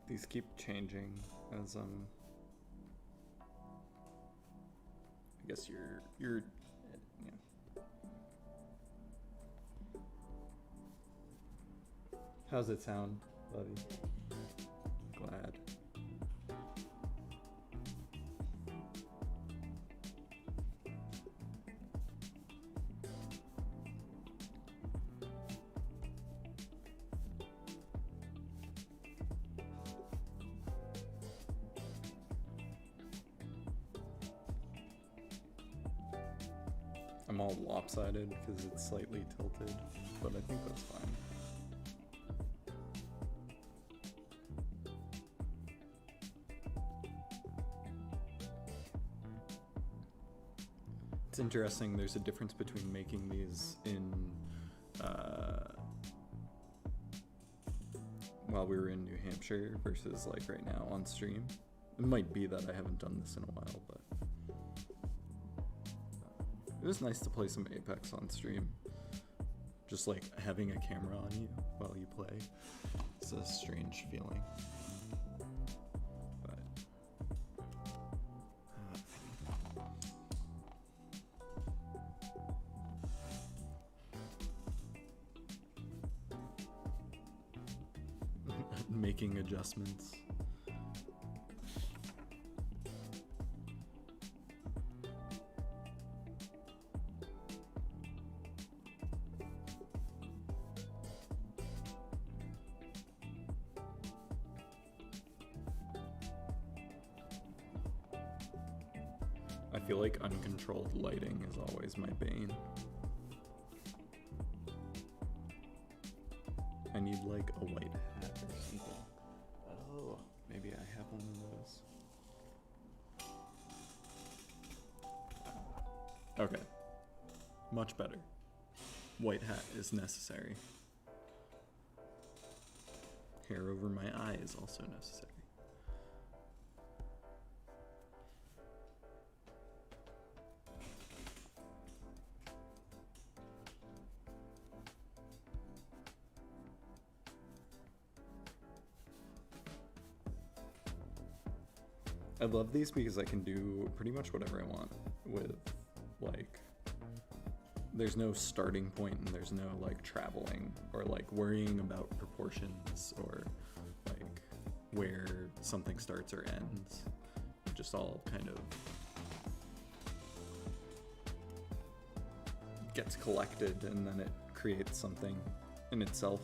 These keep changing as I guess you're yeah. How's it sound, buddy? Glad. I'm all lopsided because it's slightly tilted, but I think that's fine. It's interesting, there's a difference between making these in while we were in New Hampshire versus like right now on stream. It might be that I haven't done this in a while, but it was nice to play some Apex on stream. Just like having a camera on you while you play. It's a strange feeling. But making adjustments. I feel like uncontrolled lighting is always my bane. I need like a white hat or something. Oh, maybe I have one of those. Okay. Much better. White hat is necessary. Hair over my eye is also necessary. I love these because I can do pretty much whatever I want with, like, there's no starting point and there's no like traveling or like worrying about proportions or like where something starts or ends. It just all kind of gets collected and then it creates something in itself.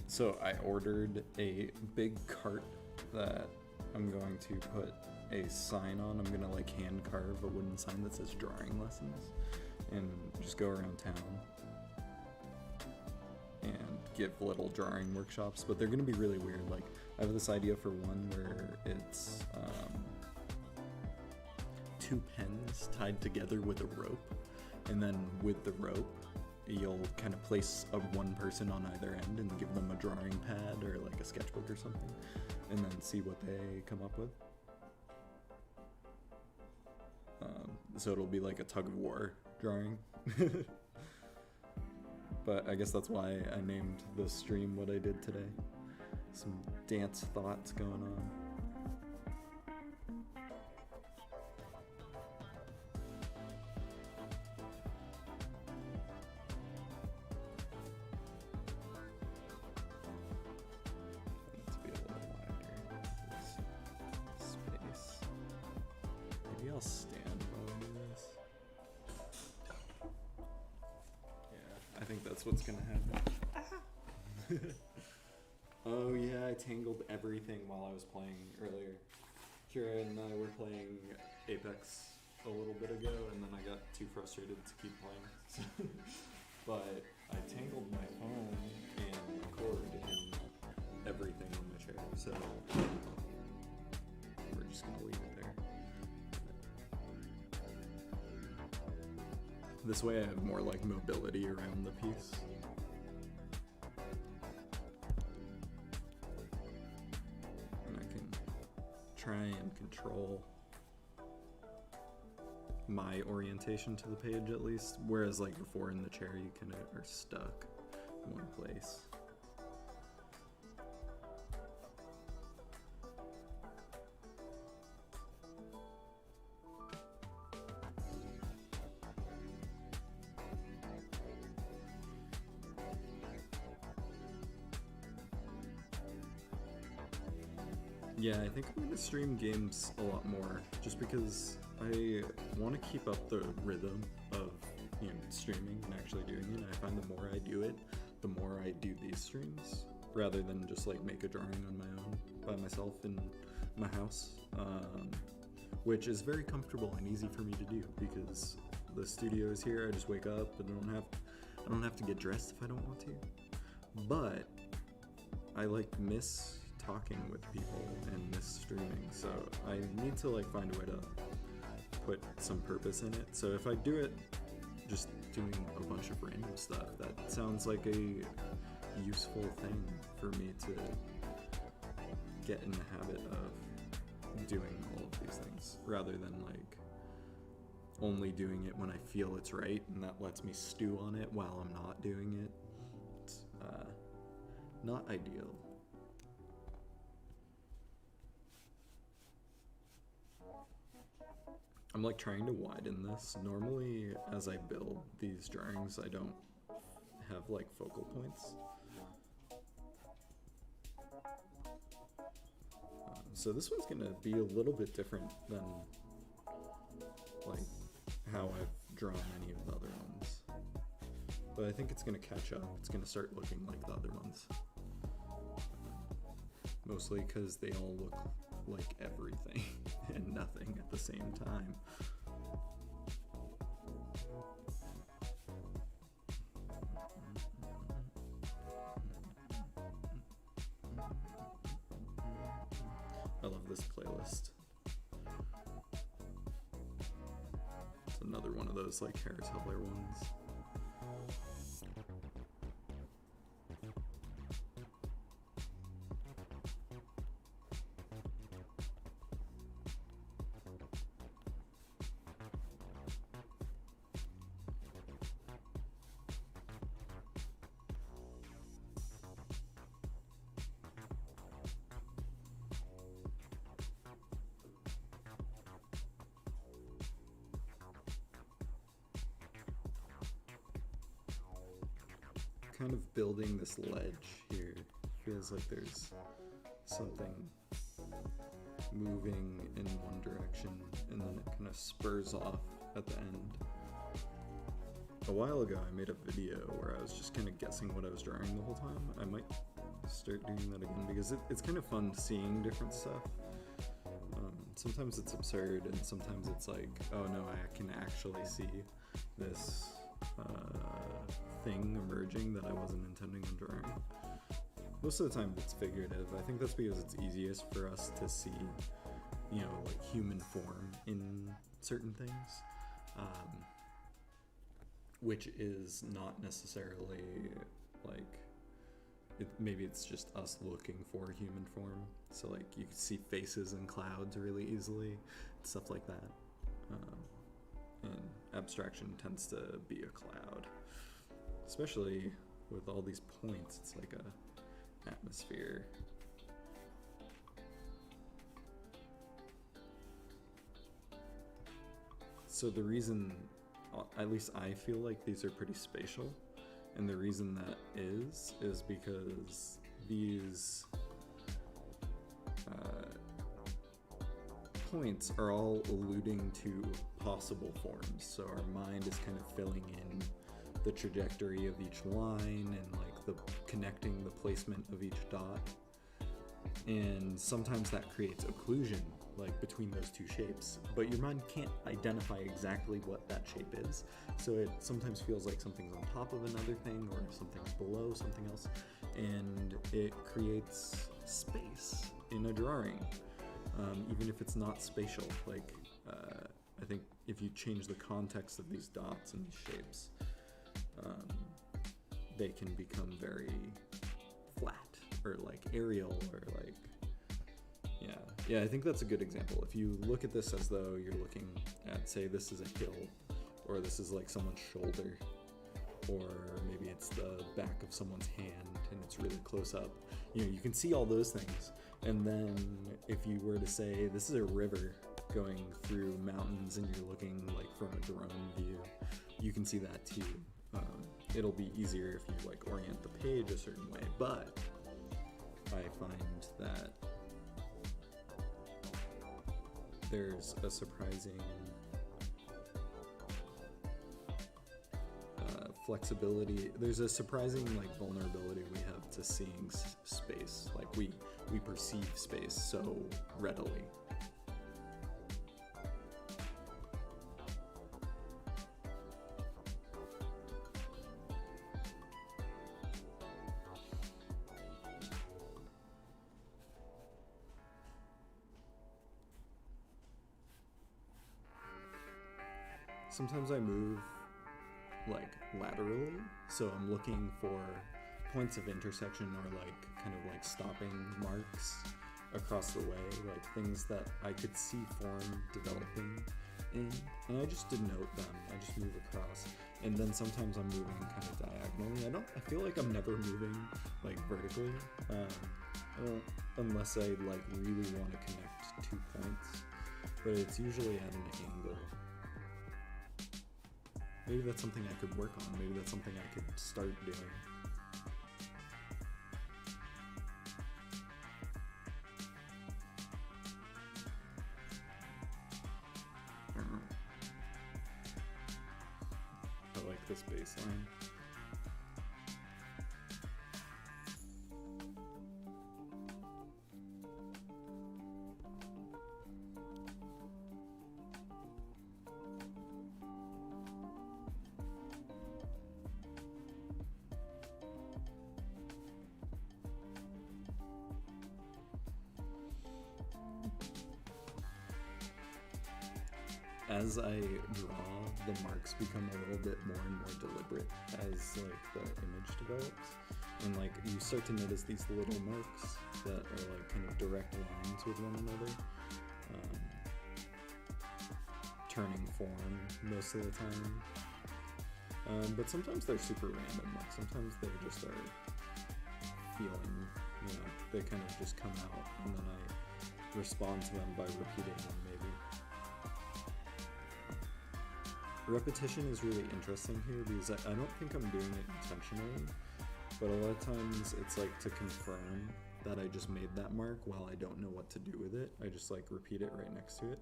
So I ordered a big cart that I'm going to put a sign on. I'm gonna like hand carve a wooden sign that says drawing lessons and just go around town and give little drawing workshops, but they're gonna be really weird. Like I have this idea for one where it's two pens tied together with a rope, and then with the rope you'll kind of place one person on either end and give them a drawing pad or like a sketchbook or something, and then see what they come up with. So it'll be like a tug of war drawing. But I guess that's why I named the stream what I did today. Some dance thoughts going on. I'll stand while I do this. Yeah, I think that's what's gonna happen. Oh yeah, I tangled everything while I was playing earlier. Kira and I were playing Apex a little bit ago, and then I got too frustrated to keep playing. But I tangled my phone and cord and everything on my chair, so we're just gonna leave it there. This way I have more like mobility around the piece. And I can try and control my orientation to the page at least, whereas like before in the chair you kind of are stuck in one place. Yeah, I think I'm gonna stream games a lot more, just because I want to keep up the rhythm of, you know, streaming and actually doing it. And I find the more I do it, the more I do these streams, rather than just like make a drawing on my own by myself in my house, which is very comfortable and easy for me to do because the studio is here. I just wake up and I don't have to get dressed if I don't want to. But I like miss talking with people and miss streaming, so I need to like find a way to put some purpose in it. So if I do it just doing a bunch of random stuff, that sounds like a useful thing for me to get in the habit of doing all of these things, rather than like only doing it when I feel it's right, and that lets me stew on it while I'm not doing it. It's not ideal. I'm like trying to widen this. Normally, as I build these drawings, I don't have like focal points. So this one's gonna be a little bit different than like how I've drawn any of the other ones. But I think it's gonna catch up. It's gonna start looking like the other ones. Mostly because they all look like everything and nothing at the same time. I love this playlist. It's another one of those like Harris Heller ones. Kind of building this ledge here. Feels like there's something moving in one direction and then it kind of spurs off at the end. A while ago I made a video where I was just kind of guessing what I was drawing the whole time. I might start doing that again because it's kind of fun seeing different stuff. Sometimes it's absurd and sometimes it's like, oh no, I can actually see this thing emerging that I wasn't intending on drawing. Most of the time it's figurative. I think that's because it's easiest for us to see, you know, like human form in certain things, which is not necessarily like, maybe it's just us looking for human form. So like you can see faces in clouds really easily, stuff like that. And abstraction tends to be a cloud, especially with all these points. It's like a atmosphere. So the reason, at least I feel like these are pretty spatial, and the reason that is because these points are all alluding to possible forms. So our mind is kind of filling in the trajectory of each line and like the connecting the placement of each dot. And sometimes that creates occlusion, like between those two shapes, but your mind can't identify exactly what that shape is. So it sometimes feels like something's on top of another thing or something's below something else, and it creates space in a drawing, even if it's not spatial. Like I think if you change the context of these dots and these shapes, they can become very flat or like aerial or like, yeah, I think that's a good example. If you look at this as though you're looking at, say, this is a hill, or this is like someone's shoulder, or maybe it's the back of someone's hand and it's really close up, you know, you can see all those things. And then if you were to say this is a river going through mountains and you're looking like from a drone view, you can see that too. It'll be easier if you like orient the page a certain way, but I find that there's a surprising flexibility. There's a surprising like vulnerability we have to seeing space. Like we perceive space so readily. Sometimes I move like laterally, so I'm looking for points of intersection or like kind of like stopping marks across the way, like things that I could see form developing in, and I just denote them. I just move across, and then sometimes I'm moving kind of diagonally. I feel like I'm never moving like vertically, I don't, unless I like really want to connect 2 points, but it's usually at an angle. Maybe that's something I could work on. Maybe that's something I could start doing. I like this baseline. As I draw, the marks become a little bit more and more deliberate as like the image develops, and like you start to notice these little marks that are like kind of direct lines with one another, turning form most of the time. But sometimes they're super random. Like sometimes they just are feeling, you know, they kind of just come out, and then I respond to them by repeating them maybe. Repetition is really interesting here because I don't think I'm doing it intentionally, but a lot of times it's like to confirm that I just made that mark while I don't know what to do with it. I just like repeat it right next to it.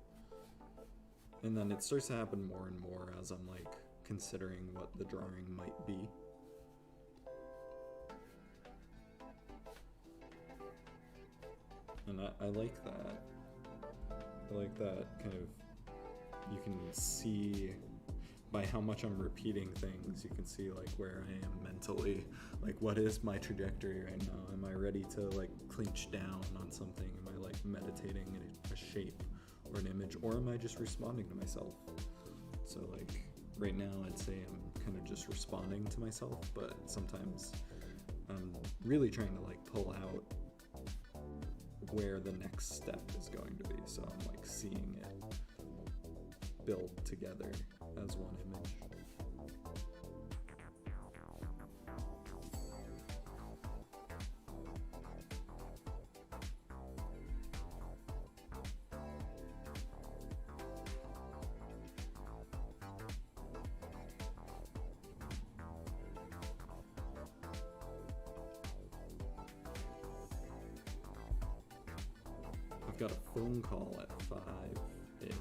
And then it starts to happen more and more as I'm like considering what the drawing might be. And I like that. I like that kind of, you can see by how much I'm repeating things, you can see like where I am mentally, like what is my trajectory right now? Am I ready to like clinch down on something? Am I like meditating in a shape or an image, or am I just responding to myself? So like right now I'd say I'm kind of just responding to myself, but sometimes I'm really trying to like pull out where the next step is going to be. So I'm like seeing it build together as one image. I've got a phone call at 5-ish.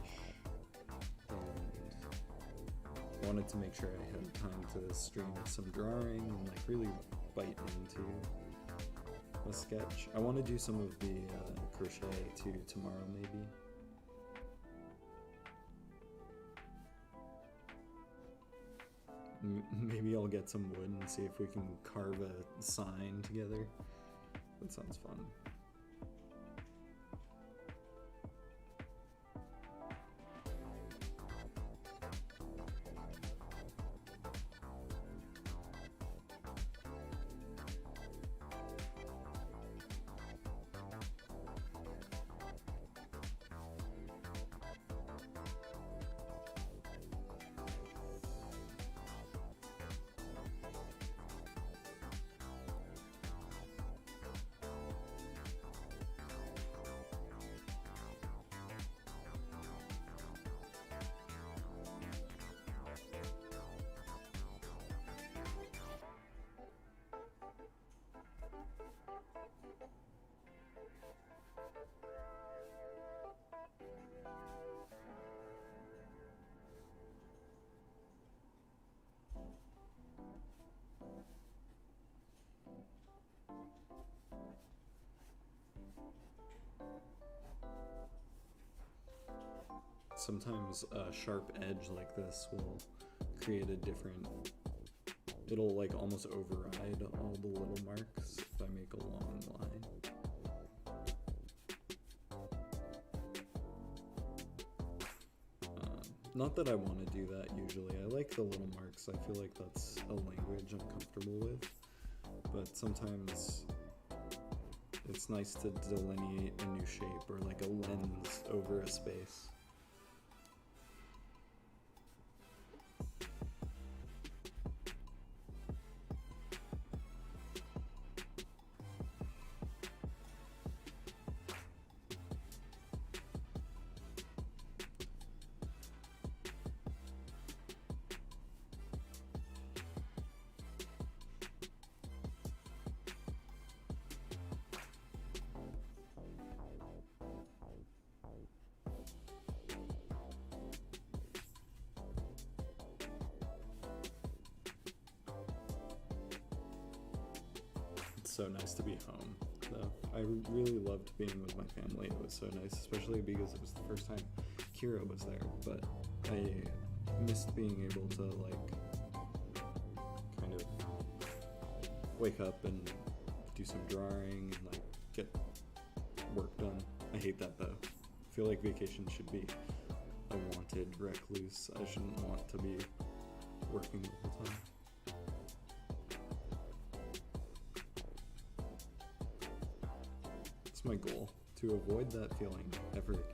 I wanted to make sure I had time to stream some drawing and like really bite into a sketch. I want to do some of the crochet too tomorrow maybe. Maybe I'll get some wood and see if we can carve a sign together. That sounds fun. sometimes a sharp edge like this will create a different, it'll like almost override all the little marks if I make a long line. Not that I want to do that usually. I like the little marks. I feel like that's a language I'm comfortable with. But sometimes it's nice to delineate a new shape or like a lens over a space. So nice to be home, though. I really loved being with my family. It was so nice, especially because it was the first time Kira was there, but I missed being able to like kind of wake up and do some drawing and like get work done. I hate that though. I feel like vacation should be a wanted recluse. I shouldn't want to be working the whole time. My goal, to avoid that feeling ever again.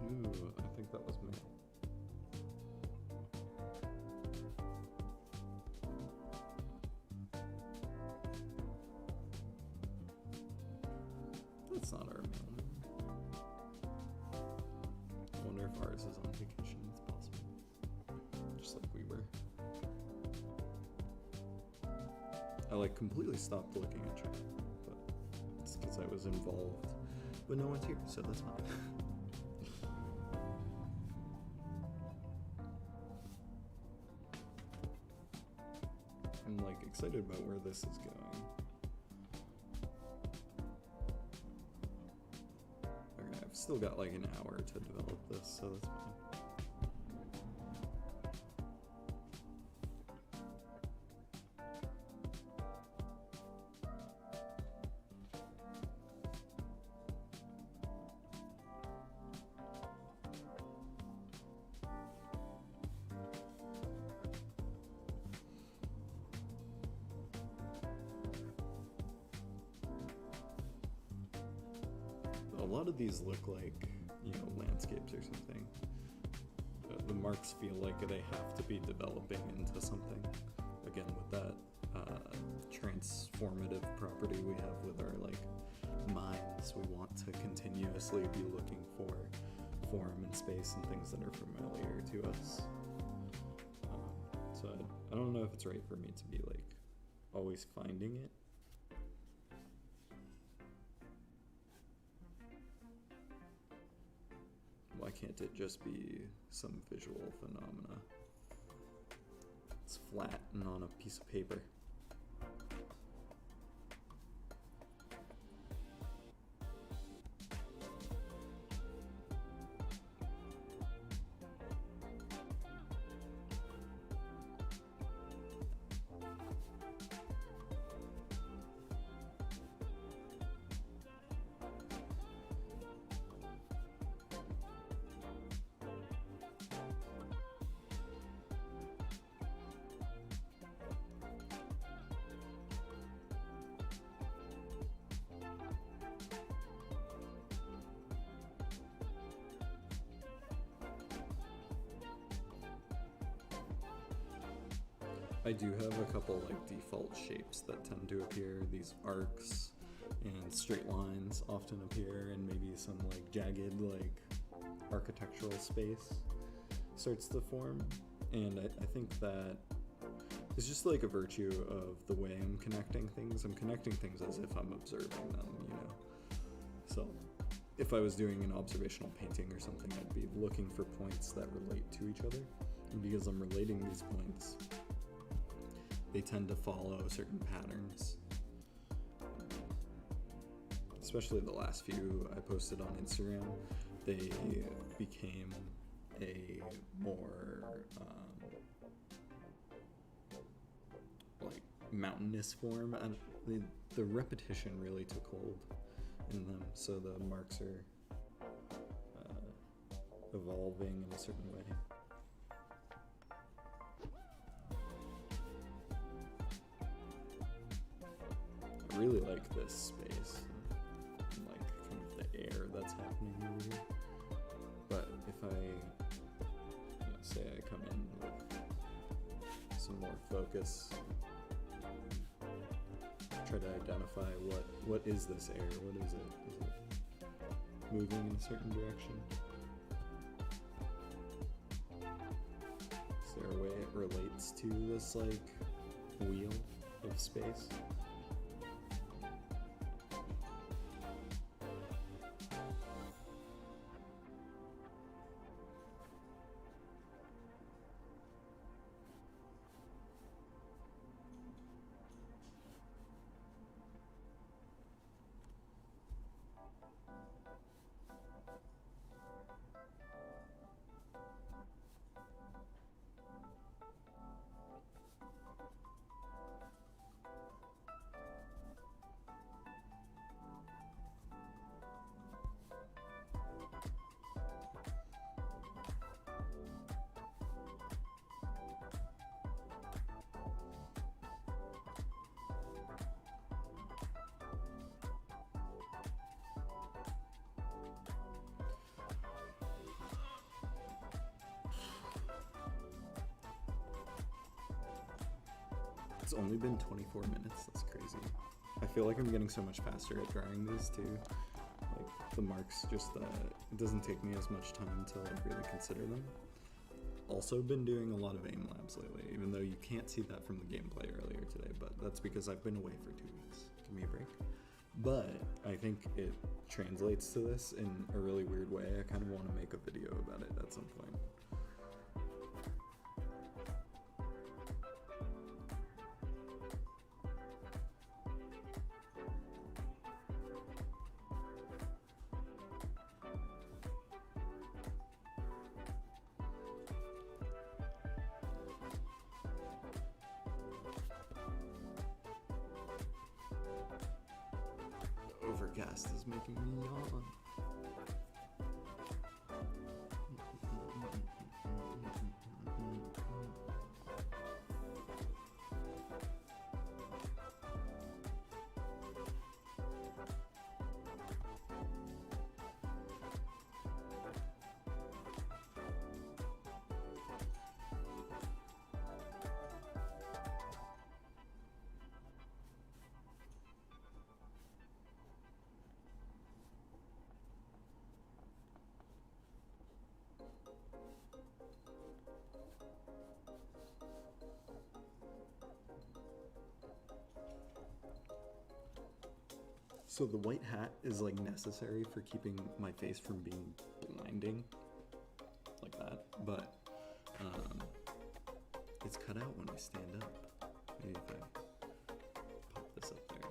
Ooh, I think that was me. That's not our mailman. I wonder if ours is on vacation. It's possible. Just like we were. I like completely stopped looking at chat, but it's because I was involved. But no one's here, so that's fine. I'm like excited about where this is going. Okay, I've still got like an hour to develop this, so that's fine. A lot of these look like, you know, landscapes or something. The marks feel like they have to be developing into something. Again, with that transformative property we have with our like minds, we want to continuously be looking for form and space and things that are familiar to us. So I don't know if it's right for me to be like always finding it. Why can't it just be some visual phenomena? It's flat and on a piece of paper. I do have a couple like default shapes that tend to appear. These arcs and straight lines often appear, and maybe some like jagged like architectural space starts to form. And I think that it's just like a virtue of the way I'm connecting things. I'm connecting things as if I'm observing them, you know. So if I was doing an observational painting or something, I'd be looking for points that relate to each other. And because I'm relating these points, they tend to follow certain patterns. Especially the last few I posted on Instagram, they became a more like mountainous form, and the repetition really took hold in them, so the marks are evolving in a certain way. I really like this space, and like kind of the air that's happening over here. But if I, say I come in with some more focus, try to identify what is this air? What is it? Is it moving in a certain direction? Is there a way it relates to this like wheel of space? It's only been 24 minutes, that's crazy. I feel like I'm getting so much faster at drawing these too. Like the marks just, it doesn't take me as much time to like really consider them. Also been doing a lot of aim labs lately, even though you can't see that from the gameplay earlier today, but that's because I've been away for 2 weeks. Give me a break. But I think it translates to this in a really weird way. I kind of want to make a video about it at some point. Overcast is making me yawn. So the white hat is like necessary for keeping my face from being blinding, like that, but it's cut out when I stand up. Maybe if I pop this up there.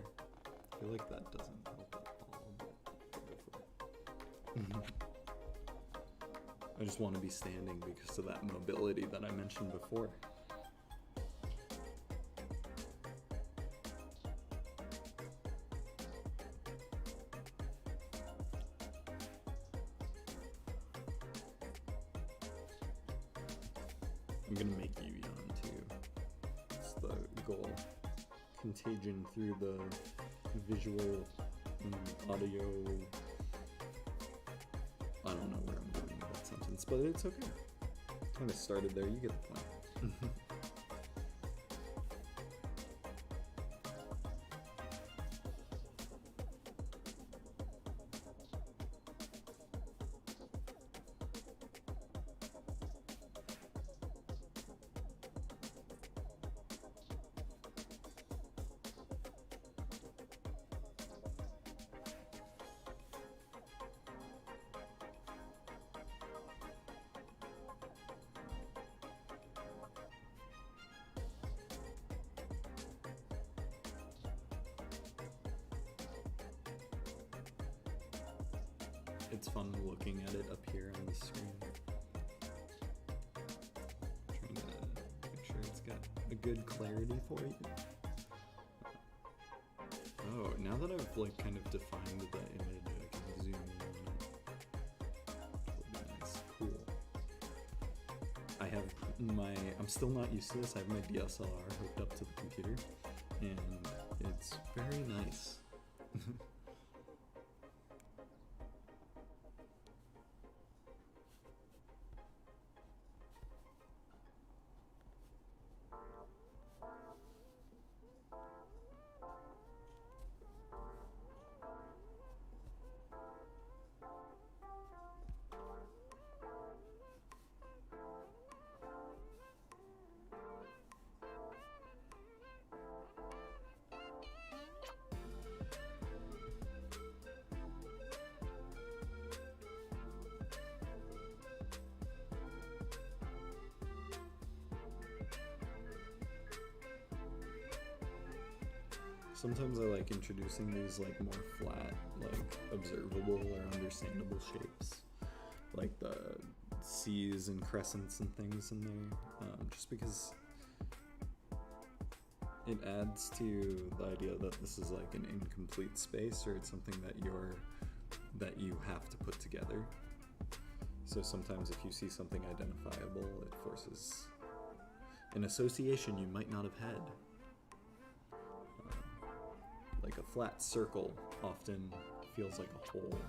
I feel like that doesn't help at all, but go for it. I just want to be standing because of that mobility that I mentioned before. I'm gonna make you yawn too. It's the goal. Contagion through the visual and audio. I don't know where I'm going with that sentence, but it's okay. Kind of started there, you get the point. it's fun looking at it up here on the screen. Trying to make sure it's got a good clarity for you. Oh, now that I've like kind of defined the image, I can zoom in on it. That'll be nice. Cool. I have I'm still not used to this. I have my DSLR hooked up to the computer, and it's very nice. Sometimes I like introducing these like more flat, like observable or understandable shapes, like the C's and crescents and things in there, just because it adds to the idea that this is like an incomplete space, or it's something that you have to put together. So sometimes if you see something identifiable, it forces an association you might not have had. Like a flat circle often feels like a hole.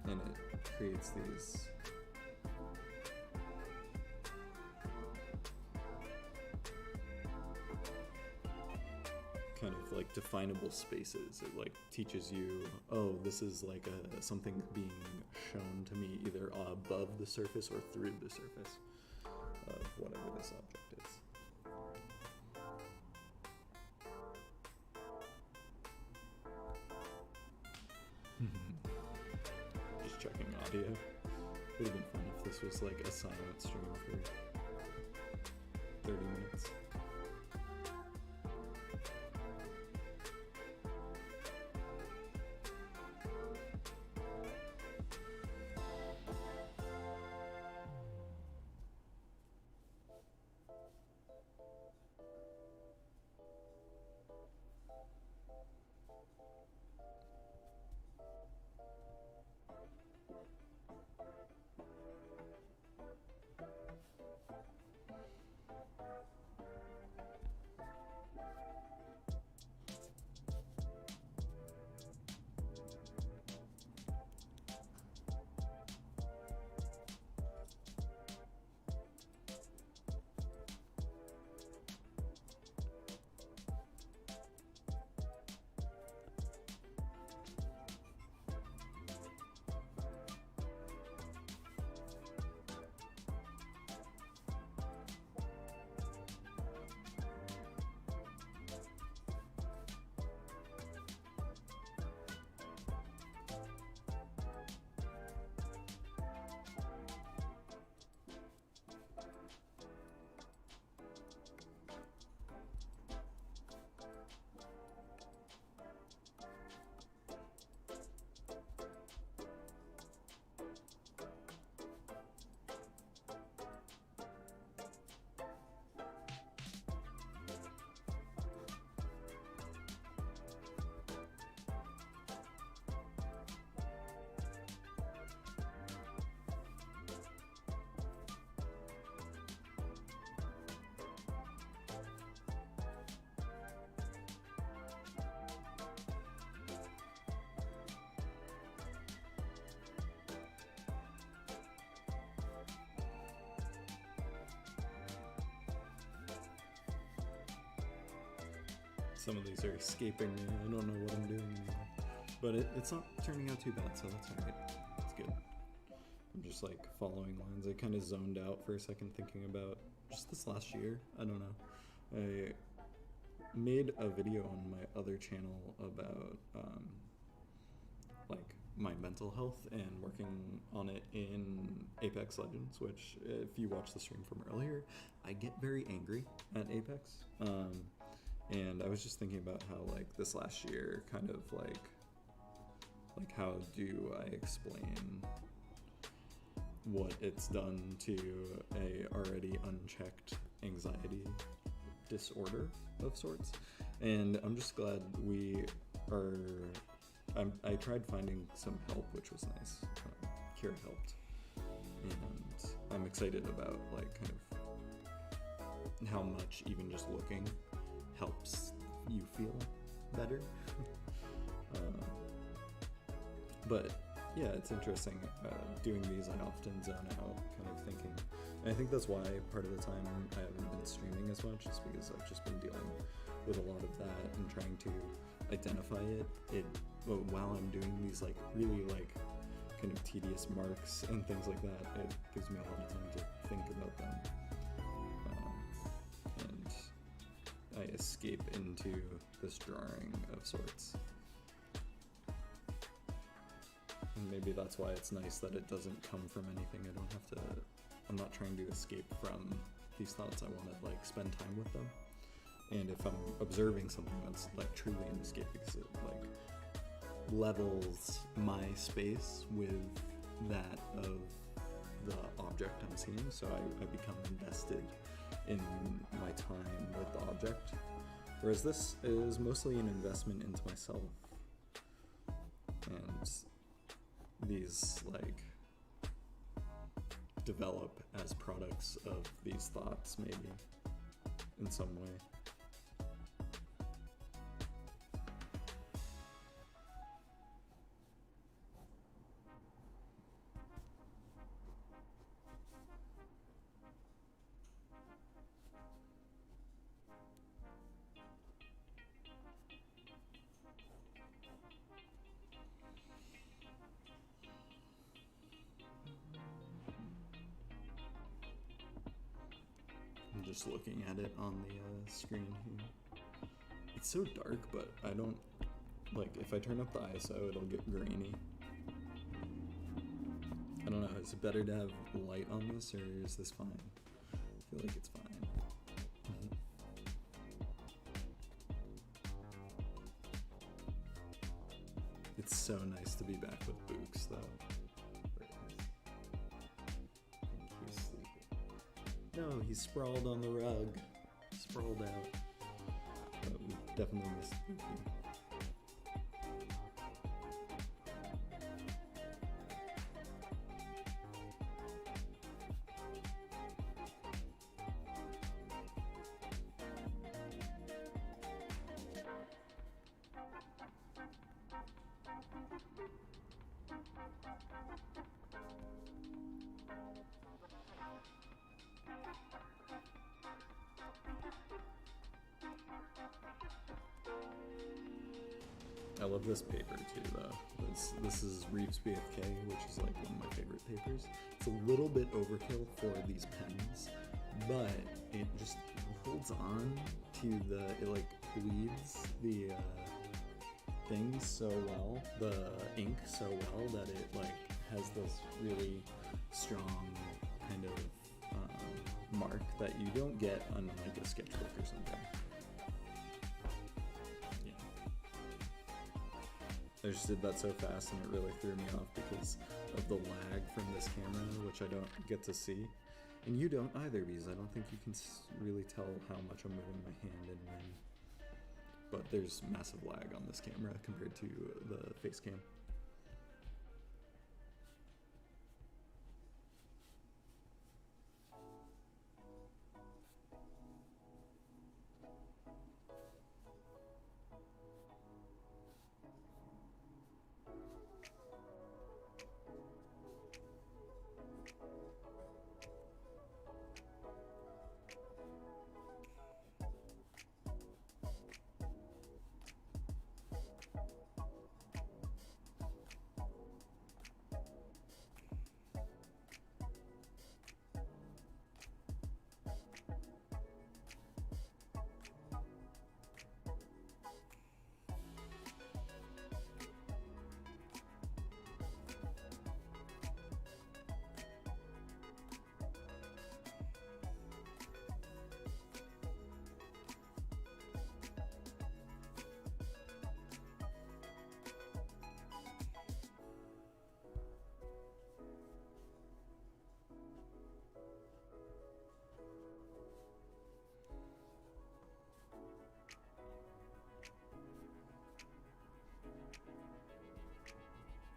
And it creates these kind of like definable spaces. It like teaches you, oh, this is like something being shown to me either above the surface or through the surface of whatever this object is. Just checking audio. Would have been fun if this was like a silent stream for 30 minutes. Some of these are escaping me. I don't know what I'm doing anymore. But it's not turning out too bad, so that's alright. It's good. I'm just like following lines. I kind of zoned out for a second thinking about just this last year. I don't know. I made a video on my other channel about like my mental health and working on it in Apex Legends, which if you watch the stream from earlier, I get very angry at Apex. And I was just thinking about how like this last year kind of like how do I explain what it's done to a already unchecked anxiety disorder of sorts. And I'm just glad we are. I tried finding some help, which was nice. Kira helped, and I'm excited about like kind of how much even just looking helps you feel better. But yeah, it's interesting doing these. I often zone out, kind of thinking. And I think that's why part of the time I haven't been streaming as much, is because I've just been dealing with a lot of that and trying to identify it while I'm doing these like really like kind of tedious marks and things like that. It gives me a lot of time to think about them, and I escape into this drawing of sorts. And maybe that's why it's nice that it doesn't come from anything. I don't have to. I'm not trying to escape from these thoughts. I want to like spend time with them. And if I'm observing something, that's like truly an escape, because it like levels my space with that of the object I'm seeing. So I become invested in my time with the object. Whereas this is mostly an investment into myself. And these like develop as products of these thoughts, maybe in some way. Just looking at it on the screen here. It's so dark, but I don't, like, if I turn up the ISO, it'll get grainy. I don't know, is it better to have light on this, or is this fine? I feel like it's fine. It's so nice to be back with Books, though. No, he's sprawled on the rug. Sprawled out. But we definitely missed Spooky. I love this paper too, though. This is Reeves BFK, which is like one of my favorite papers. It's a little bit overkill for these pens, but it just holds on to it like bleeds the things so well, the ink so well, that it like has this really strong kind of mark that you don't get on like a sketchbook or something. I just did that so fast and it really threw me off because of the lag from this camera, which I don't get to see. And you don't either, because I don't think you can really tell how much I'm moving my hand and when. But there's massive lag on this camera compared to the face cam.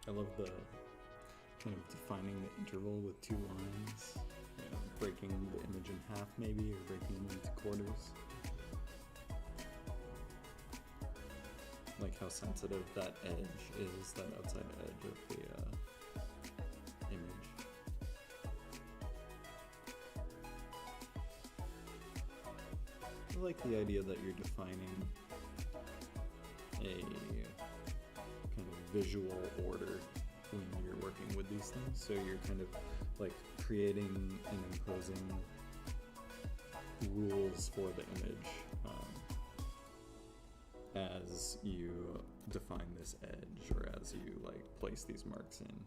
I love the kind of defining the interval with two lines, breaking the image in half maybe, or breaking them into quarters. Like how sensitive that edge is, that outside edge of the image. I like the idea that you're defining a kind of visual order when you're working with these things. So you're kind of like creating and imposing rules for the image as you define this edge, or as you like place these marks in.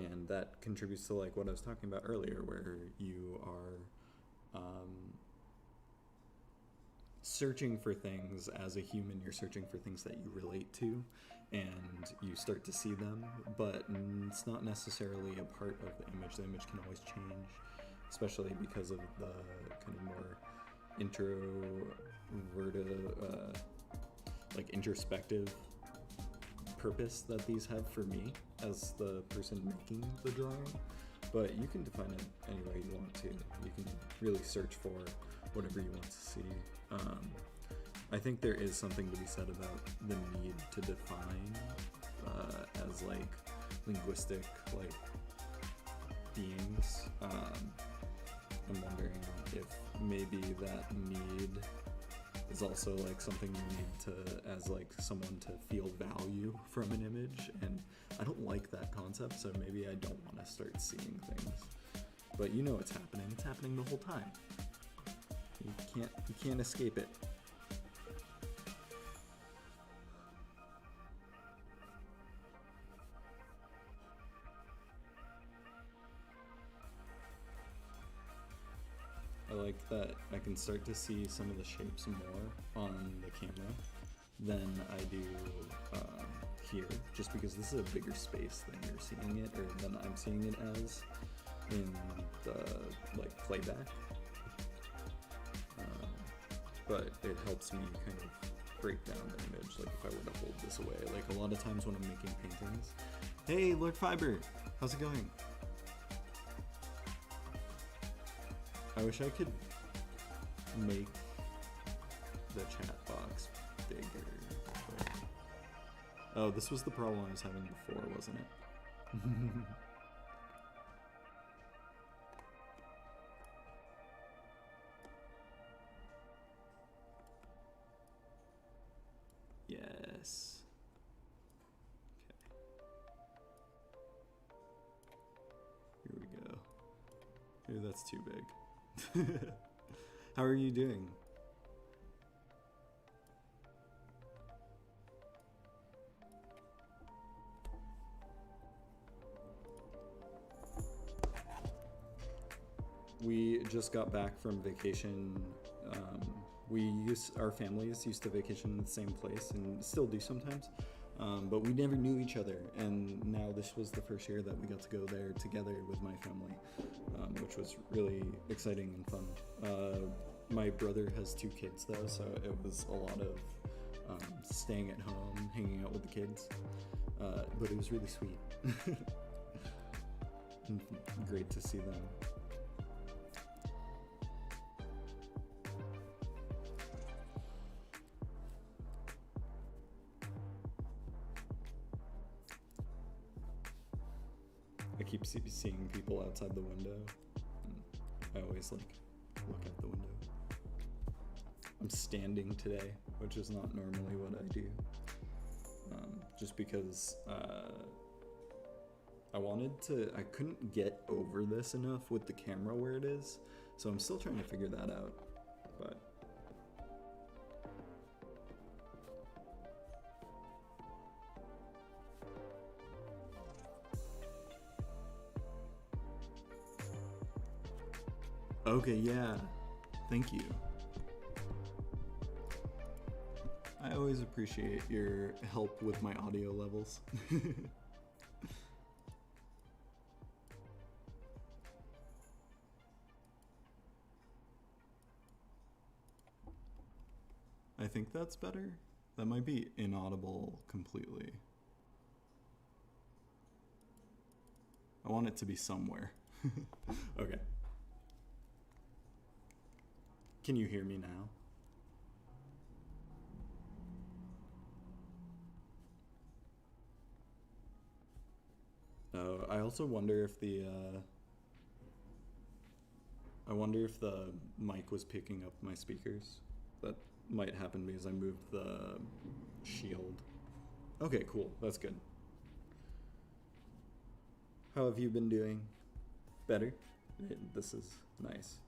And that contributes to like what I was talking about earlier, where you are searching for things as a human. You're searching for things that you relate to, and you start to see them, but it's not necessarily a part of the image. The image can always change, especially because of the kind of more like introspective purpose that these have for me as the person making the drawing. But you can define it any way you want to. You can really search for whatever you want to see. I think there is something to be said about the need to define as like linguistic like beings. I'm wondering if maybe that need is also like something you need to, as like someone to feel value from an image, and I don't like that concept, so maybe I don't want to start seeing things. But you know it's happening the whole time. You can't escape it. I like that I can start to see some of the shapes more on the camera than I do here, just because this is a bigger space than you're seeing it, or than I'm seeing it as in the like playback. But it helps me kind of break down the image, like if I were to hold this away. Like a lot of times when I'm making paintings, hey Lord Fiber, how's it going? I wish I could make the chat box bigger. But... oh, this was the problem I was having before, wasn't it? Yes. Okay. Here we go. Maybe that's too big. How are you doing? We just got back from vacation. Our families used to vacation in the same place, and still do sometimes, but we never knew each other, and now this was the first year that we got to go there together with my family, which was really exciting and fun. My brother has 2 kids though, so it was a lot of staying at home, hanging out with the kids, but it was really sweet. Great to see them. I keep seeing people outside the window, and I always like look out the window. I'm standing today, which is not normally what I do, just because I couldn't get over this enough with the camera where it is, so I'm still trying to figure that out, but okay, yeah, thank you. I always appreciate your help with my audio levels. I think that's better. That might be inaudible completely. I want it to be somewhere. Okay. Can you hear me now? Oh, I also wonder if the mic was picking up my speakers. That might happen because I moved the shield. Okay, cool. That's good. How have you been doing? Better? This is nice.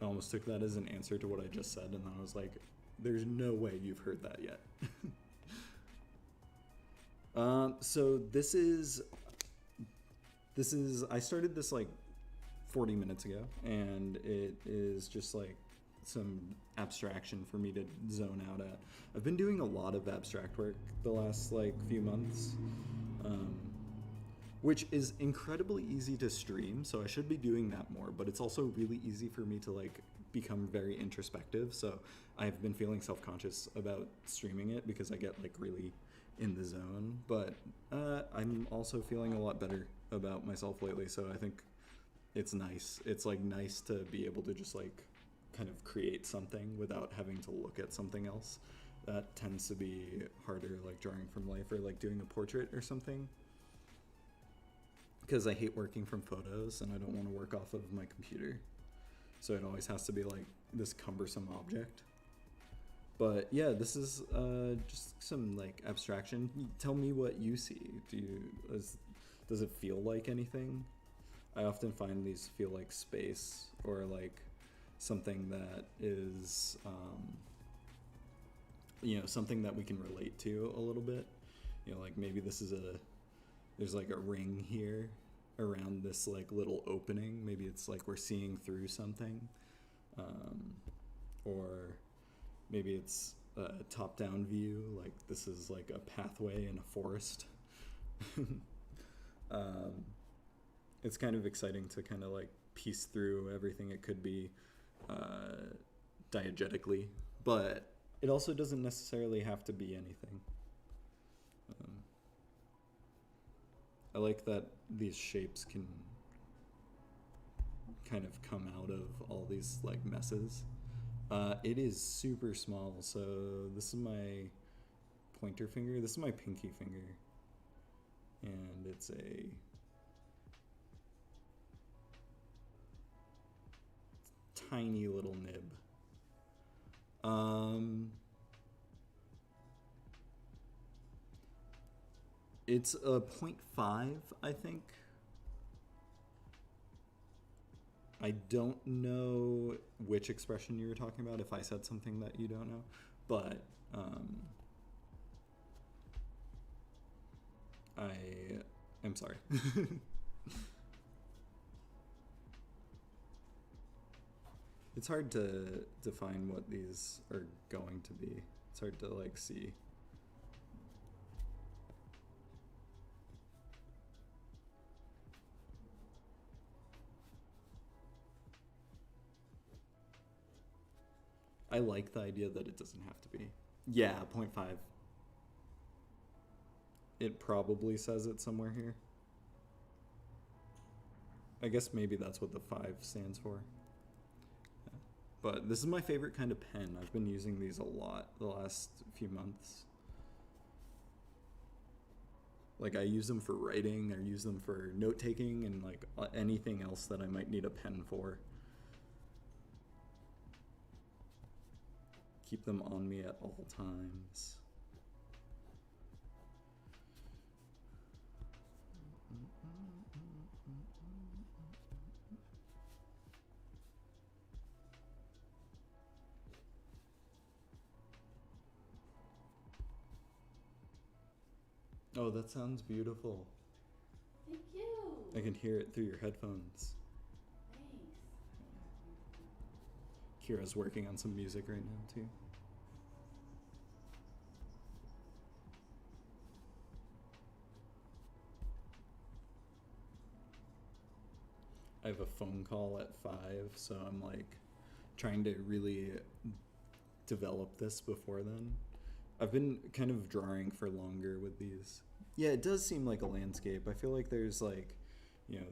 I almost took that as an answer to what I just said, and then I was like, there's no way you've heard that yet. So this is, I started this like 40 minutes ago, and it is just like some abstraction for me to zone out at. I've been doing a lot of abstract work the last like few months, which is incredibly easy to stream, so I should be doing that more, but it's also really easy for me to like become very introspective, so I've been feeling self-conscious about streaming it because I get like really in the zone, but I'm also feeling a lot better about myself lately, so I think it's nice. It's like nice to be able to just like kind of create something without having to look at something else. That tends to be harder, like drawing from life or like doing a portrait or something, because I hate working from photos and I don't want to work off of my computer, so it always has to be like this cumbersome object. But yeah, this is just some like abstraction. Tell me what you see. Does it feel like anything? I often find these feel like space or like something that is, something that we can relate to a little bit. Like maybe there's like a ring here around this like little opening. Maybe it's like we're seeing through something, or maybe it's a top-down view, like this is like a pathway in a forest. It's kind of exciting to kind of like piece through everything it could be diegetically, but it also doesn't necessarily have to be anything. I like that these shapes can kind of come out of all these like messes. It is super small, so this is my pointer finger, this is my pinky finger, and it's a tiny little nib. It's a 0.5, I think. I don't know which expression you were talking about, if I said something that you don't know, but I am sorry. It's hard to define what these are going to be. It's hard to like see. I like the idea that it doesn't have to be. Yeah, 0.5. It probably says it somewhere here. I guess maybe that's what the 5 stands for. Yeah. But this is my favorite kind of pen. I've been using these a lot the last few months. Like I use them for writing, I use them for note-taking, and like anything else that I might need a pen for. Keep them on me at all times. Oh, that sounds beautiful. Thank you. I can hear it through your headphones. Thanks. Kira's working on some music right now, too. I have a phone call at 5, so I'm like trying to really develop this before then. I've been kind of drawing for longer with these Yeah, it does seem like a landscape. I feel like there's like,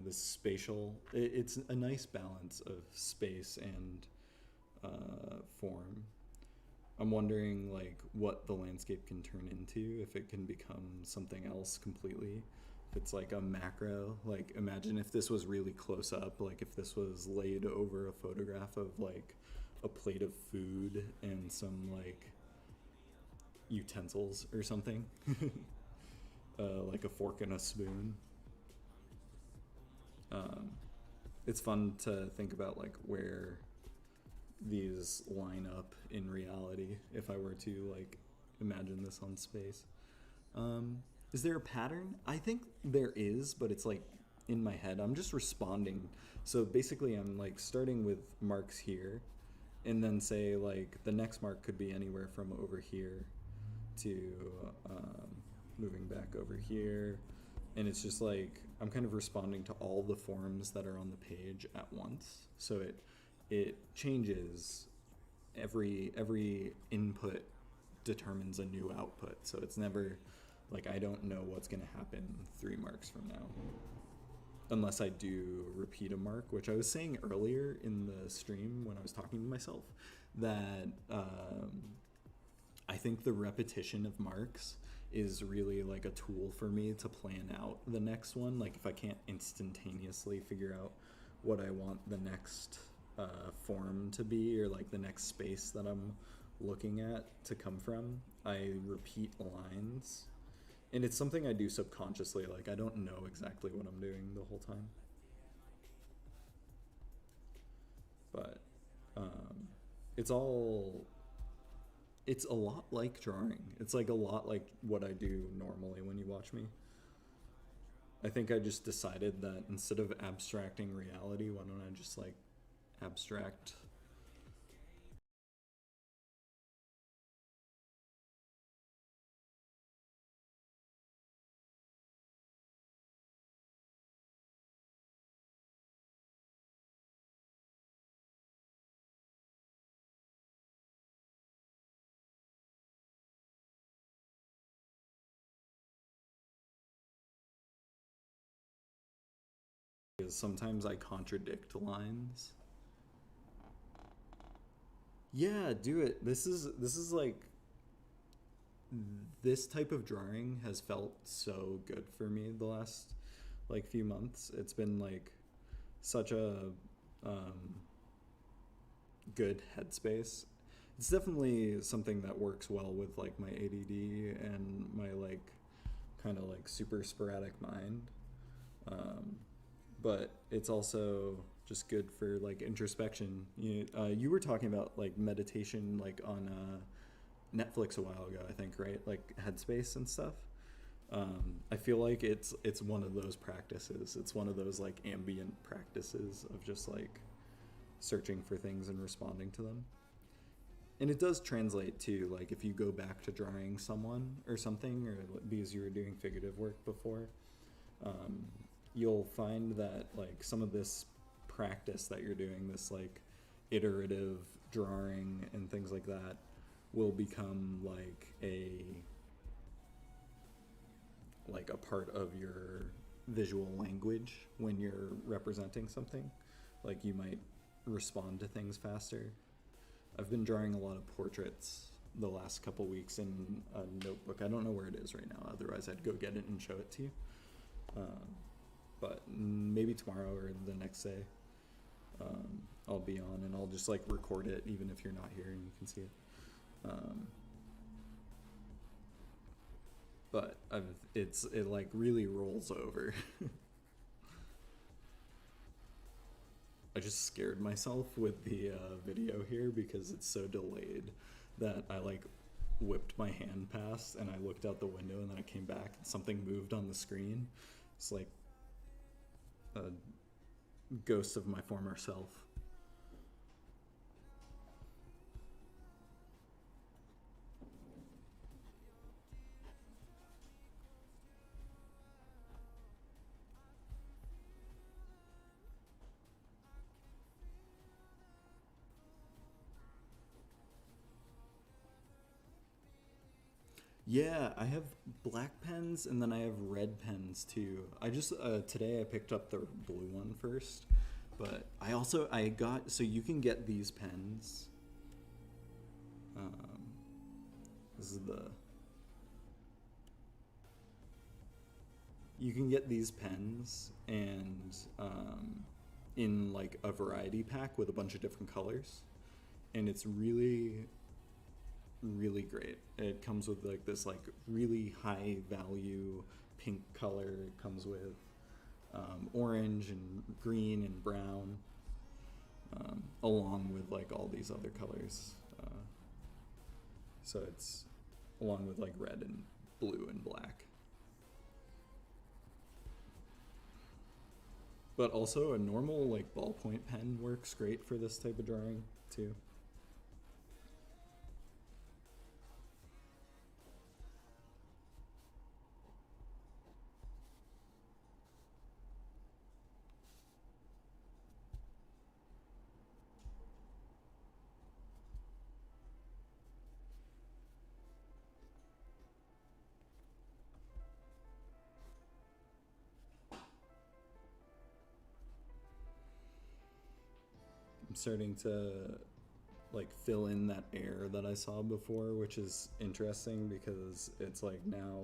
this spatial. It's a nice balance of space and form. I'm wondering like what the landscape can turn into if it can become something else completely. If it's like a macro, like imagine if this was really close up, like if this was laid over a photograph of like a plate of food and some like utensils or something, like a fork and a spoon. Um, it's fun to think about like where these line up in reality if I were to like imagine this on space. Um, is there a pattern? I think there is, but it's like in my head. I'm just responding. So basically, I'm like starting with marks here, and then say like the next mark could be anywhere from over here to moving back over here. And it's just like I'm kind of responding to all the forms that are on the page at once. So it changes every input determines a new output. So it's never like I don't know what's going to happen 3 marks from now. Unless I do repeat a mark, which I was saying earlier in the stream when I was talking to myself, that I think the repetition of marks is really like a tool for me to plan out the next one. Like if I can't instantaneously figure out what I want the next form to be, or like the next space that I'm looking at to come from, I repeat lines. And it's something I do subconsciously. Like I don't know exactly what I'm doing the whole time. But it's a lot like drawing. It's like a lot like what I do normally when you watch me. I think I just decided that instead of abstracting reality, why don't I just like abstract. Because sometimes I contradict lines. Yeah, do it. This is like this type of drawing has felt so good for me the last like few months. It's been like such a um, good headspace. It's definitely something that works well with like my ADD and my like kind of like super sporadic mind. Um, but it's also just good for like introspection. You were talking about like meditation like on Netflix a while ago, I think, right? Like Headspace and stuff. I feel like it's one of those practices. It's one of those like ambient practices of just like searching for things and responding to them. And it does translate to like if you go back to drawing someone or something, or because you were doing figurative work before, um, you'll find that like some of this practice that you're doing, this like iterative drawing and things like that, will become like a part of your visual language when you're representing something. Like you might respond to things faster. I've been drawing a lot of portraits the last couple weeks in a notebook. I don't know where it is right now, otherwise I'd go get it and show it to you. But maybe tomorrow or the next day, I'll be on and I'll just like record it even if you're not here and you can see it. But it like really rolls over. I just scared myself with the video here because it's so delayed that I like whipped my hand past and I looked out the window and then I came back and something moved on the screen. It's like a ghost of my former self. Yeah, I have black pens and then I have red pens too. I just today I picked up the blue one first, but I got so you can get these pens. This is the you can get these pens and in like a variety pack with a bunch of different colors, and it's really really great. It comes with like this like really high value pink color. It comes with orange and green and brown, along with like all these other colors. So it's along with like red and blue and black. But also a normal like ballpoint pen works great for this type of drawing too. I'm starting to like fill in that air that I saw before, which is interesting because it's like now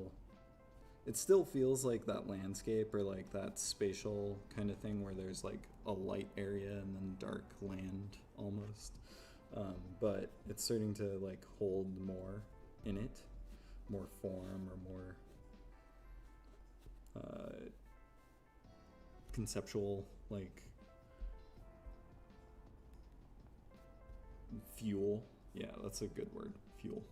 it still feels like that landscape or like that spatial kind of thing where there's like a light area and then dark land almost. But it's starting to like hold more in it, more form or more conceptual like fuel. Yeah, that's a good word. Fuel.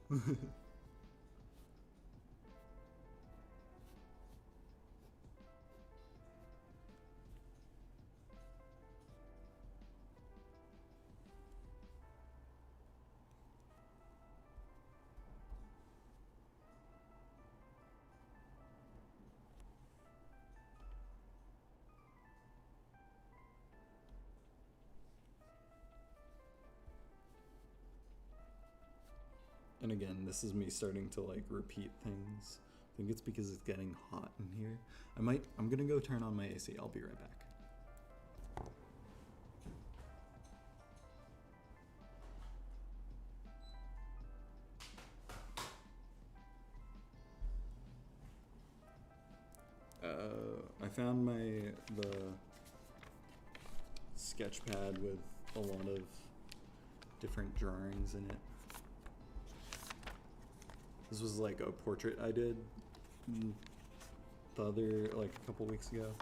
And again, this is me starting to like repeat things. I think it's because it's getting hot in here. I'm gonna go turn on my AC. I'll be right back. I found the sketch pad with a lot of different drawings in it. This was like a portrait I did like a couple weeks ago.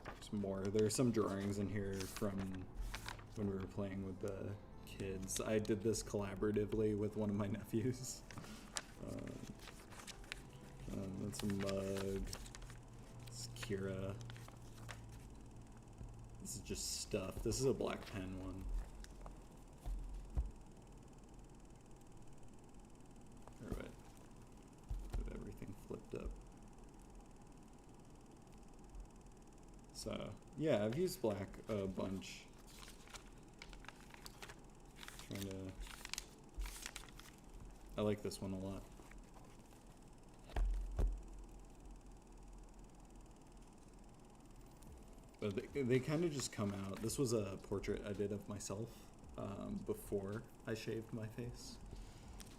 There's more. There's some drawings in here from when we were playing with the kids. I did this collaboratively with one of my nephews. That's a mug. It's Kira. This is just stuff. This is a black pen one. Alright. Got everything flipped up. So, yeah, I've used black a bunch. I like this one a lot. But they kind of just come out. This was a portrait I did of myself before I shaved my face.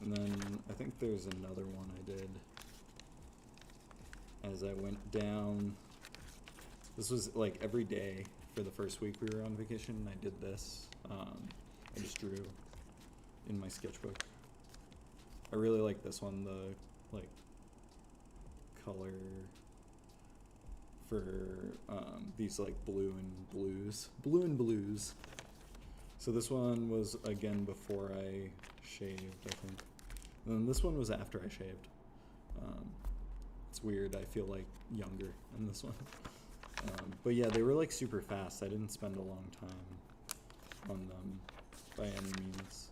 And then I think there's another one I did as I went down. This was like every day for the first week we were on vacation. I did this. I just drew in my sketchbook. I really like this one, the like color for these like blue and blues. So this one was again before I shaved, I think. And then this one was after I shaved. It's weird, I feel like younger in this one. But yeah, they were like super fast. I didn't spend a long time on them by any means.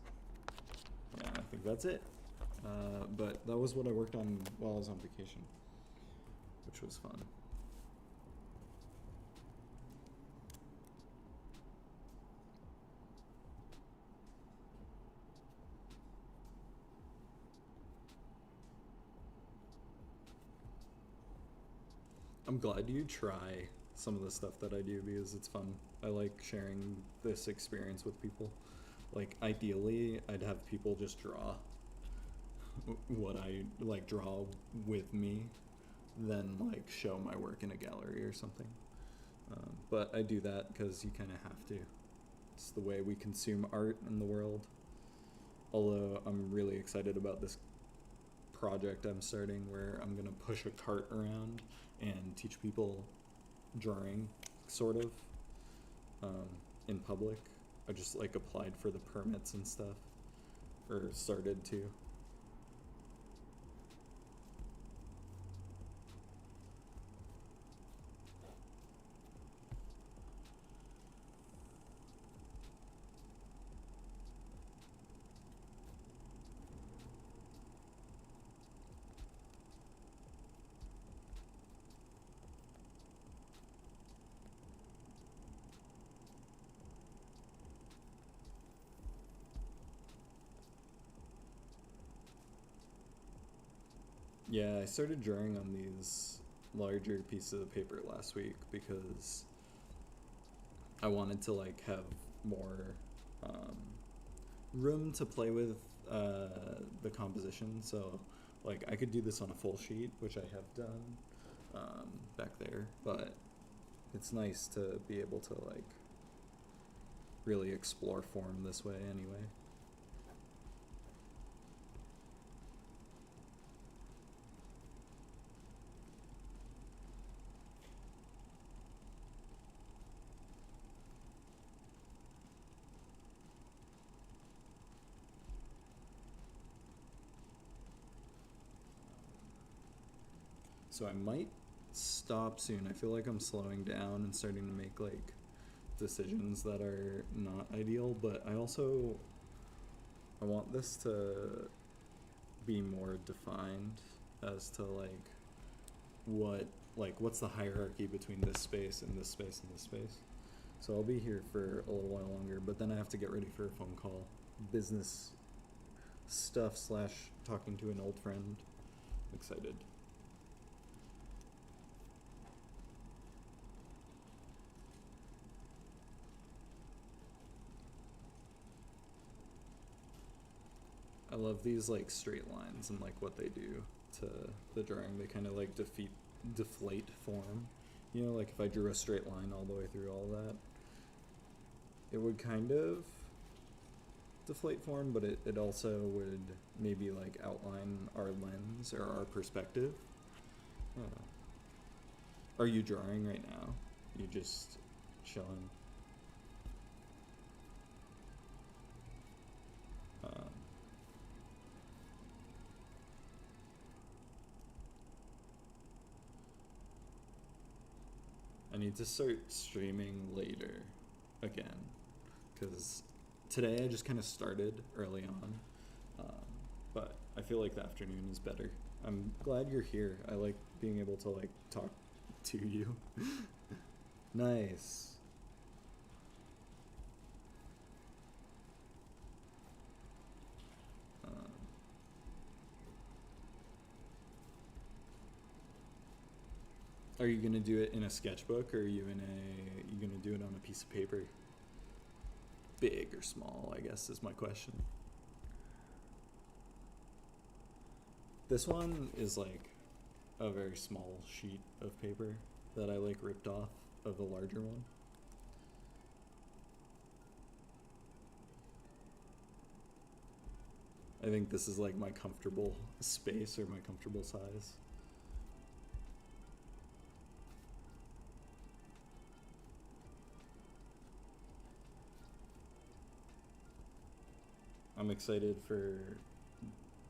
Yeah, I think that's it. But that was what I worked on while I was on vacation, which was fun. I'm glad you try some of the stuff that I do because it's fun. I like sharing this experience with people. Like, ideally, I'd have people just draw what I like, draw with me, then like show my work in a gallery or something. But I do that because you kind of have to. It's the way we consume art in the world. Although I'm really excited about this project I'm starting where I'm gonna push a cart around and teach people drawing, sort of, in public. I just like applied for the permits and stuff, or started to. Yeah, I started drawing on these larger pieces of paper last week because I wanted to like have more room to play with the composition. So like I could do this on a full sheet, which I have done back there, but it's nice to be able to like really explore form this way anyway. So I might stop soon. I feel like I'm slowing down and starting to make like decisions that are not ideal, but I want this to be more defined as to what's the hierarchy between this space and this space and this space. So I'll be here for a little while longer, but then I have to get ready for a phone call. Business stuff / talking to an old friend. I'm excited. I love these like straight lines and like what they do to the drawing. They kind of like deflate form. You know, like if I drew a straight line all the way through all that, it would kind of deflate form, but it also would maybe like outline our lens or our perspective. Are you drawing right now? You just chilling? I need to start streaming later again, because today I just kind of started early on, but I feel like the afternoon is better. I'm glad you're here. I like being able to like talk to you. Nice. Are you gonna do it in a sketchbook, or are you gonna do it on a piece of paper? Big or small, I guess, is my question. This one is like a very small sheet of paper that I like ripped off of a larger one. I think this is like my comfortable space or my comfortable size. I'm excited for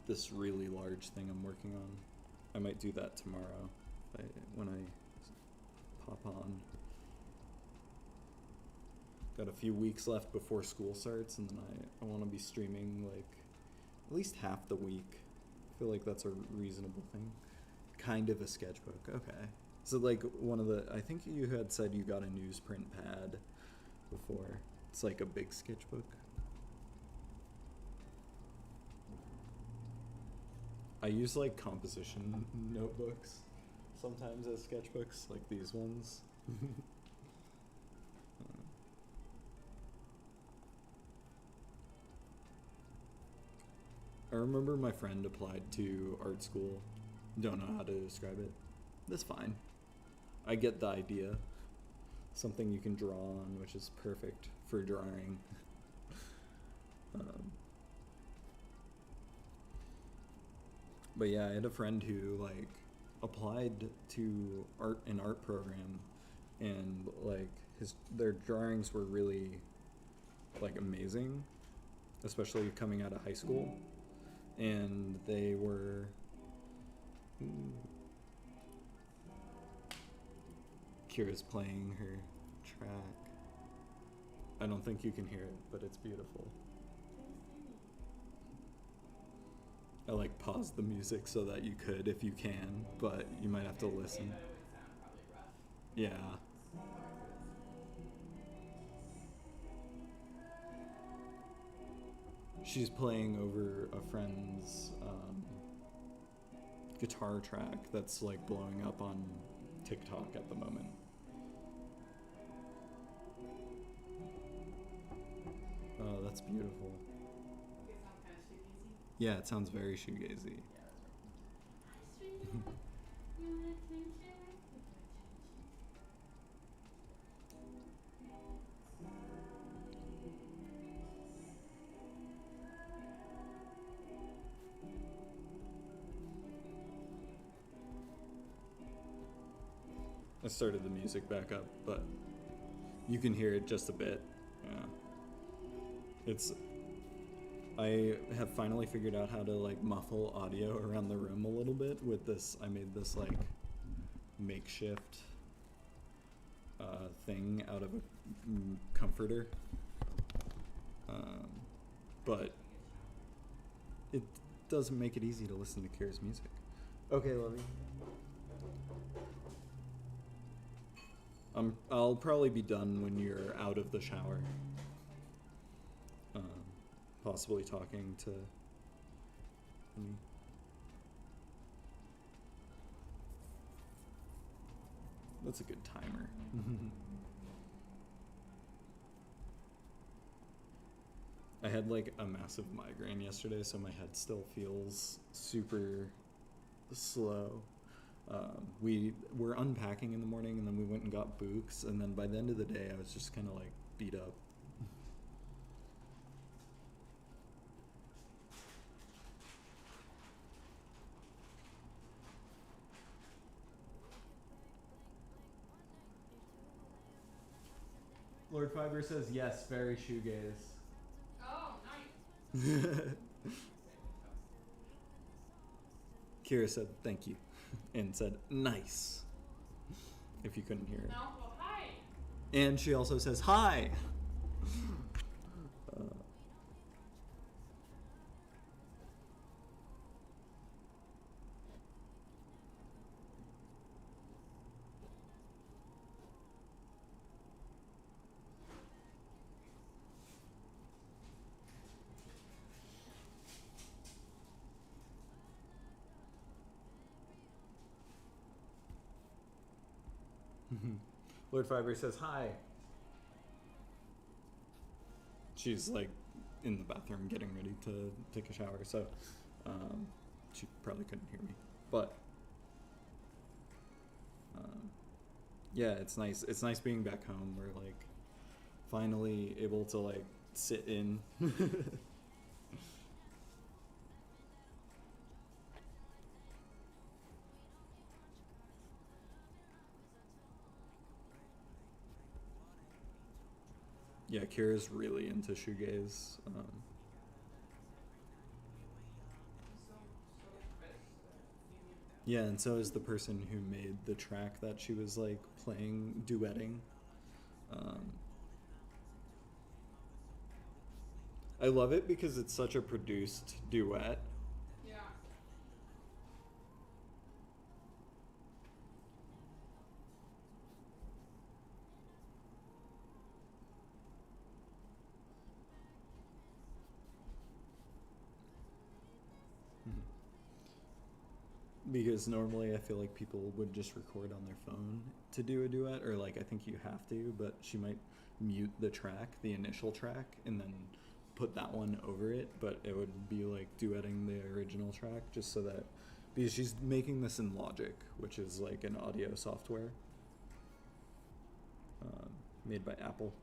this really large thing I'm working on. I might do that tomorrow when I pop on. Got a few weeks left before school starts, and then I want to be streaming like at least half the week. I feel like that's a reasonable thing. Kind of a sketchbook, okay. So like I think you had said you got a newsprint pad before. It's like a big sketchbook. I use like composition notebooks, sometimes as sketchbooks, like these ones. I remember my friend applied to art school. Don't know how to describe it. That's fine. I get the idea. Something you can draw on, which is perfect for drawing. But yeah, I had a friend who like applied to an art program, and like their drawings were really like amazing, especially coming out of high school, and they were. Kira's playing her track. I don't think you can hear it, but it's beautiful. I like paused the music so that you could if you can, but you might have to listen. Yeah. She's playing over a friend's guitar track that's like blowing up on TikTok at the moment. Oh, that's beautiful. It sounds kind of shoegazy. Yeah, it sounds very shoegazy. Yeah, that's right. Hi, sweetheart. You want attention? I started the music back up, but you can hear it just a bit. Yeah. I have finally figured out how to like muffle audio around the room a little bit with this. I made this like makeshift thing out of a comforter. But it doesn't make it easy to listen to Kira's music. Okay, Lovey. I'll probably be done when you're out of the shower. Possibly talking to me. That's a good timer. I had like a massive migraine yesterday, so my head still feels super slow. We were unpacking in the morning, and then we went and got books, and then by the end of the day I was just kind of like beat up. Lord Fiber says yes, very shoegaze. Oh, nice. Kira said thank you and said nice, if you couldn't hear it. No, well, hi. And she also says hi. Lord Fiber says hi. She's like in the bathroom getting ready to take a shower, so she probably couldn't hear me. But yeah, it's nice. It's nice being back home. We're like finally able to like sit in. Yeah, Kira's really into shoegaze. Yeah, and so is the person who made the track that she was like playing, duetting. I love it because it's such a produced duet. Yeah. because normally I feel like people would just record on their phone to do a duet, or like I think you have to, but she might mute the track, the initial track, and then put that one over it, but it would be like duetting the original track just so that, because she's making this in Logic, which is like an audio software made by Apple.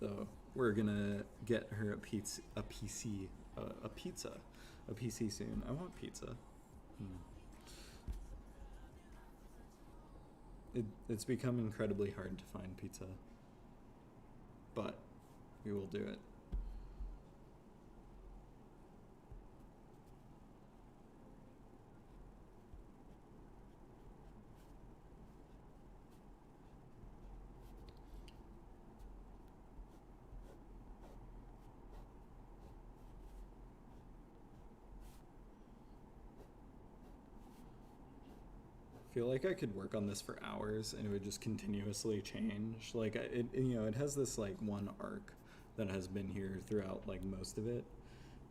So we're gonna get her a pizza soon. I want pizza. It's become incredibly hard to find pizza, but we will do it. I feel like I could work on this for hours and it would just continuously change. Like it has this like one arc that has been here throughout like most of it,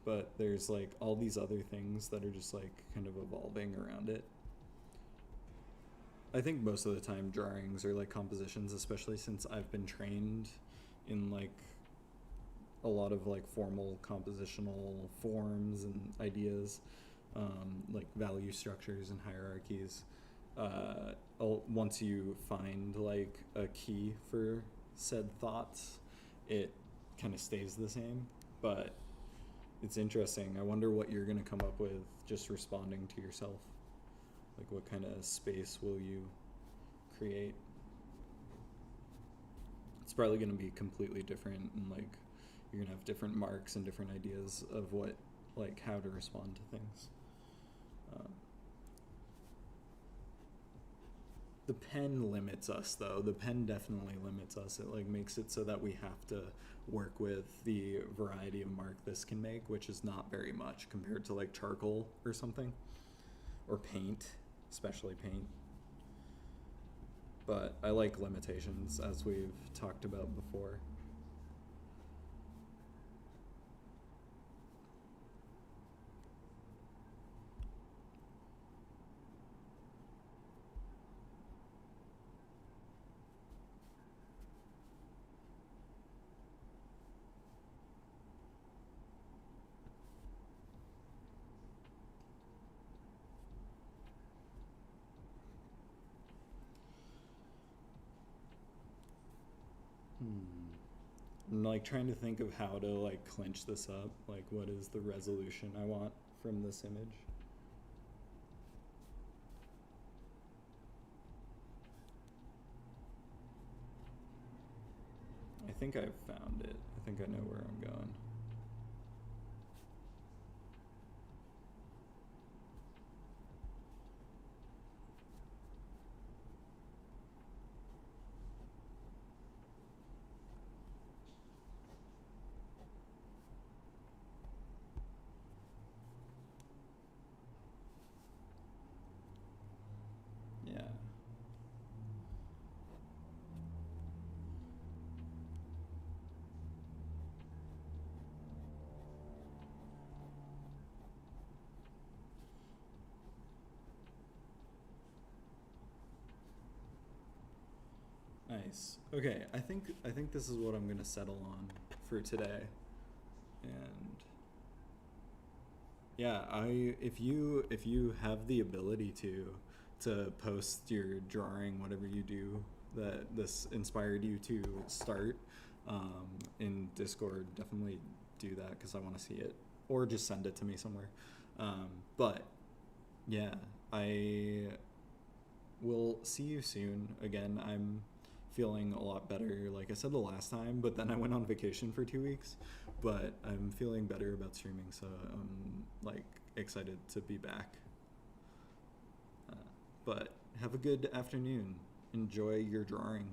but there's like all these other things that are just like kind of evolving around it. I think most of the time drawings are like compositions, especially since I've been trained in like a lot of like formal compositional forms and ideas, like value structures and hierarchies. Once you find like a key for said thoughts, it kind of stays the same, but it's interesting. I wonder what you're going to come up with just responding to yourself. Like what kind of space will you create? It's probably going to be completely different, and like you're going to have different marks and different ideas of what, like how to respond to things. The pen limits us though. The pen definitely limits us. It like makes it so that we have to work with the variety of mark this can make, which is not very much compared to like charcoal or something, or paint, especially paint. But I like limitations, as we've talked about before. I'm like trying to think of how to like clinch this up. Like what is the resolution I want from this image? I think I've found it. I think I know where I'm going. Yeah. Nice. Okay, I think this is what I'm gonna settle on for today. And yeah, if you have the ability to post your drawing, whatever you do that this inspired you to start, in Discord, definitely do that because I want to see it, or just send it to me somewhere. But yeah, I will see you soon. Again, I'm feeling a lot better, like I said the last time, but then I went on vacation for 2 weeks, but I'm feeling better about streaming, so I'm like excited to be back. But have a good afternoon. Enjoy your drawing.